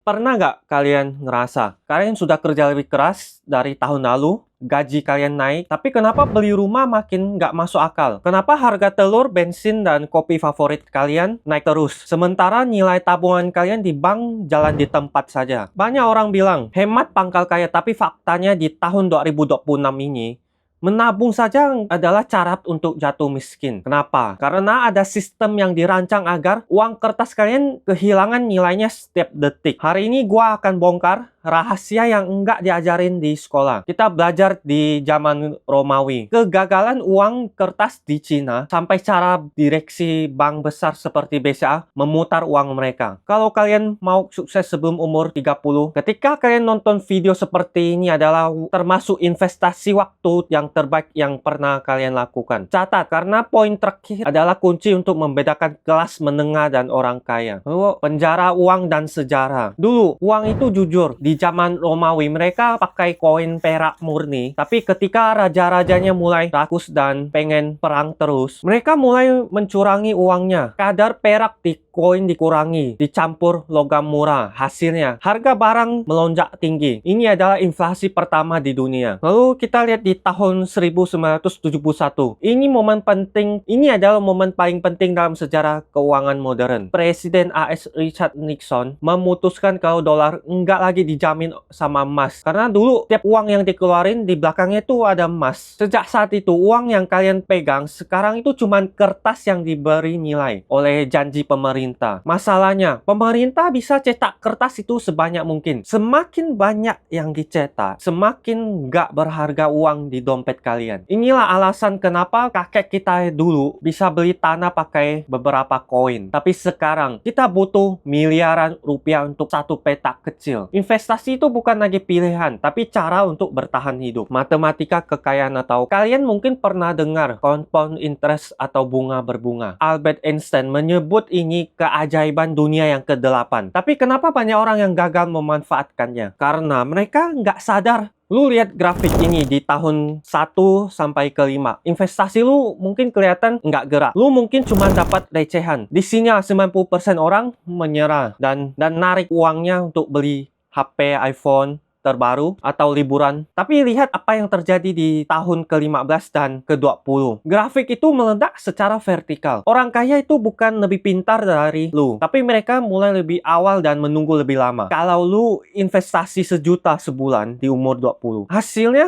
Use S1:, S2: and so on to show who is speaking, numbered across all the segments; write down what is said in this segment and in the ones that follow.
S1: Pernah nggak kalian ngerasa, kalian sudah kerja lebih keras dari tahun lalu, gaji kalian naik, tapi kenapa beli rumah makin nggak masuk akal? Kenapa harga telur, bensin, dan kopi favorit kalian naik terus? Sementara nilai tabungan kalian di bank jalan di tempat saja. Banyak orang bilang, hemat pangkal kaya, tapi faktanya di tahun 2026 ini, menabung saja adalah cara untuk jatuh miskin. Kenapa? Karena ada sistem yang dirancang agar uang kertas kalian kehilangan nilainya setiap detik. Hari ini gua akan bongkar rahasia yang enggak diajarin di sekolah. Kita belajar di zaman Romawi. Kegagalan uang kertas di Cina sampai cara direksi bank besar seperti BCA memutar uang mereka. Kalau kalian mau sukses sebelum umur 30, ketika kalian nonton video seperti ini adalah termasuk investasi waktu yang terbaik yang pernah kalian lakukan. Catat, karena poin terakhir adalah kunci untuk membedakan kelas menengah dan orang kaya. Lalu, penjara uang dan sejarah. Dulu, uang itu jujur. Di zaman Romawi, mereka pakai koin perak murni. Tapi ketika raja-rajanya mulai rakus dan pengen perang terus, mereka mulai mencurangi uangnya. Kadar perak di koin dikurangi, dicampur logam murah. Hasilnya, harga barang melonjak tinggi. Ini adalah inflasi pertama di dunia. Lalu kita lihat di tahun 1971. Ini adalah momen paling penting dalam sejarah keuangan modern. Presiden AS Richard Nixon memutuskan kalau dolar enggak lagi dijamin sama emas. Karena dulu tiap uang yang dikeluarin di belakangnya itu ada emas. Sejak saat itu, uang yang kalian pegang sekarang itu cuma kertas yang diberi nilai oleh janji pemerintah. Masalahnya, pemerintah bisa cetak kertas itu sebanyak mungkin. Semakin banyak yang dicetak, semakin nggak berharga uang di dompet kalian. Inilah alasan kenapa kakek kita dulu bisa beli tanah pakai beberapa koin. Tapi sekarang, kita butuh miliaran rupiah untuk satu petak kecil. Investasi itu bukan lagi pilihan, tapi cara untuk bertahan hidup. Matematika kekayaan atau kalian mungkin pernah dengar compound interest atau bunga berbunga. Albert Einstein menyebut ini keajaiban dunia yang ke-8. Tapi kenapa banyak orang yang gagal memanfaatkannya? Karena mereka nggak sadar. Lu lihat grafik ini di tahun 1 sampai ke 5. Investasi lu mungkin kelihatan nggak gerak. Lu mungkin cuma dapat recehan. Di sini 90% orang menyerah dan narik uangnya untuk beli HP, iPhone terbaru atau liburan. Tapi lihat apa yang terjadi di tahun ke-15 dan ke-20. Grafik itu meledak secara vertikal. Orang kaya itu bukan lebih pintar dari lu, tapi mereka mulai lebih awal dan menunggu lebih lama. Kalau lu investasi 1 juta sebulan di umur 20,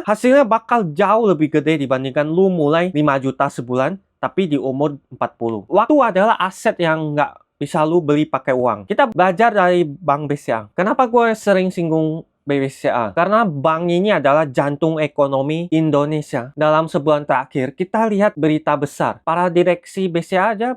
S1: hasilnya bakal jauh lebih gede dibandingkan lu mulai 5 juta sebulan tapi di umur 40. Waktu adalah aset yang nggak bisa lu beli pakai uang. Kita belajar dari Bank BCA. Kenapa gue sering singgung BCA? Karena bank ini adalah jantung ekonomi Indonesia. Dalam sebulan terakhir, kita lihat berita besar. Para direksi BCA aja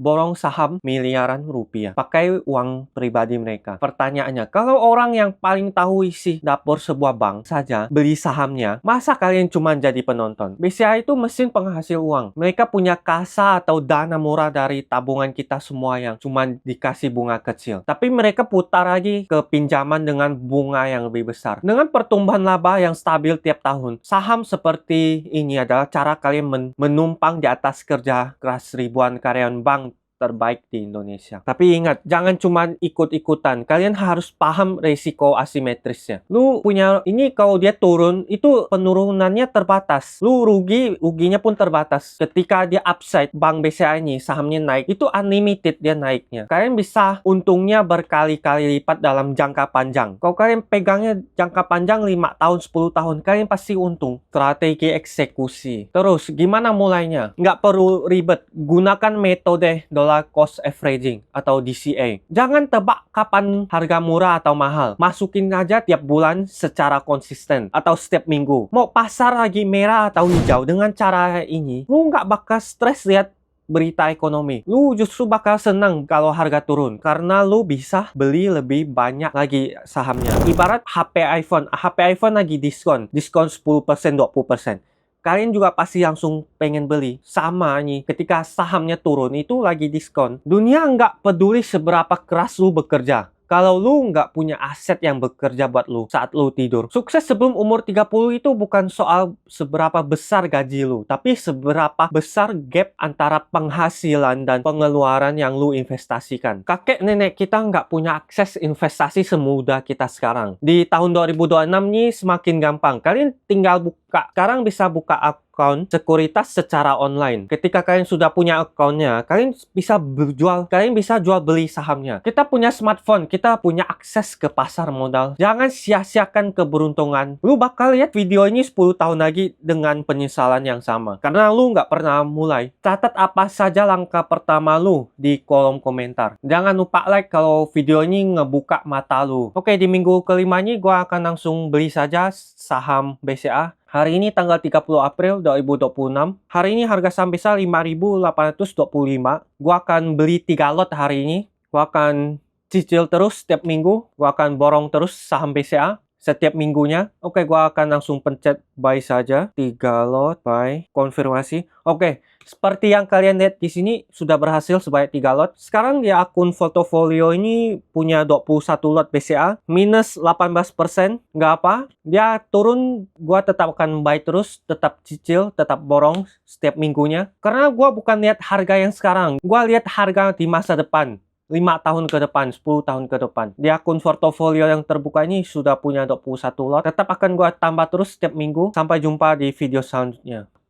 S1: borong saham miliaran rupiah. Pakai uang pribadi mereka. Pertanyaannya, kalau orang yang paling tahu isi dapur sebuah bank saja beli sahamnya, masa kalian cuma jadi penonton? BCA itu mesin penghasil uang. Mereka punya kasa atau dana murah dari tabungan kita semua yang cuma dikasih bunga kecil. Tapi mereka putar lagi ke pinjaman dengan bunga yang lebih besar. Dengan pertumbuhan laba yang stabil tiap tahun, saham seperti ini adalah cara kalian menumpang di atas kerja keras ribuan karyawan bank terbaik di Indonesia. Tapi ingat, jangan cuma ikut-ikutan. Kalian harus paham resiko asimetrisnya. Lu punya ini, kalau dia turun, itu penurunannya terbatas. Lu ruginya pun terbatas. Ketika dia upside, Bank BCA ini sahamnya naik, itu unlimited dia naiknya. Kalian bisa untungnya berkali-kali lipat dalam jangka panjang. Kalau kalian pegangnya jangka panjang 5 tahun, 10 tahun, kalian pasti untung. Strategi eksekusi. Terus, gimana mulainya? Nggak perlu ribet. Gunakan metode dollar cost averaging atau DCA. Jangan tebak kapan harga murah atau mahal. Masukin aja tiap bulan secara konsisten atau setiap minggu. Mau pasar lagi merah atau hijau, dengan cara ini, lu nggak bakal stres lihat berita ekonomi. Lu justru bakal senang kalau harga turun karena lu bisa beli lebih banyak lagi sahamnya. Ibarat HP iPhone lagi diskon 10%, 20%. Kalian juga pasti langsung pengen beli. Sama nih, ketika sahamnya turun, itu lagi diskon. Dunia nggak peduli seberapa keras lu bekerja. kalau lu nggak punya aset yang bekerja buat lu saat lu tidur. Sukses sebelum umur 30 itu bukan soal seberapa besar gaji lu, tapi seberapa besar gap antara penghasilan dan pengeluaran yang lu investasikan. Kakek nenek kita nggak punya akses investasi semudah kita sekarang. Di tahun 2026 nih semakin gampang. Kalian tinggal sekarang bisa buka akun sekuritas secara online. Ketika kalian sudah punya akunnya, kalian bisa jual beli sahamnya. Kita punya smartphone, kita punya akses ke pasar modal. Jangan sia-siakan keberuntungan. Lu bakal lihat video ini 10 tahun lagi dengan penyesalan yang sama. Karena lu nggak pernah mulai. Catat apa saja langkah pertama lu di kolom komentar. Jangan lupa like kalau video ini ngebuka mata lu. Oke, di minggu kelima ini gua akan langsung beli saja saham BCA. Hari ini tanggal 30 April 2026. Hari ini harga saham BCA 5.825. Gua akan beli 3 lot hari ini. Gua akan cicil terus setiap minggu. Gua akan borong terus saham BCA setiap minggunya. Oke, gua akan langsung pencet buy saja. 3 lot, buy, konfirmasi. Oke, seperti yang kalian lihat di sini sudah berhasil sebanyak 3 lot. Sekarang di akun portofolio ini punya 21 lot BCA, minus 18%. Nggak apa, dia turun, gua tetap akan buy terus, tetap cicil, tetap borong setiap minggunya. Karena gua bukan lihat harga yang sekarang, gua lihat harga di masa depan. 5 tahun ke depan, 10 tahun ke depan. Di akun portofolio yang terbuka ini sudah punya 21 lot. Tetap akan gua tambah terus setiap minggu. Sampai jumpa di video selanjutnya.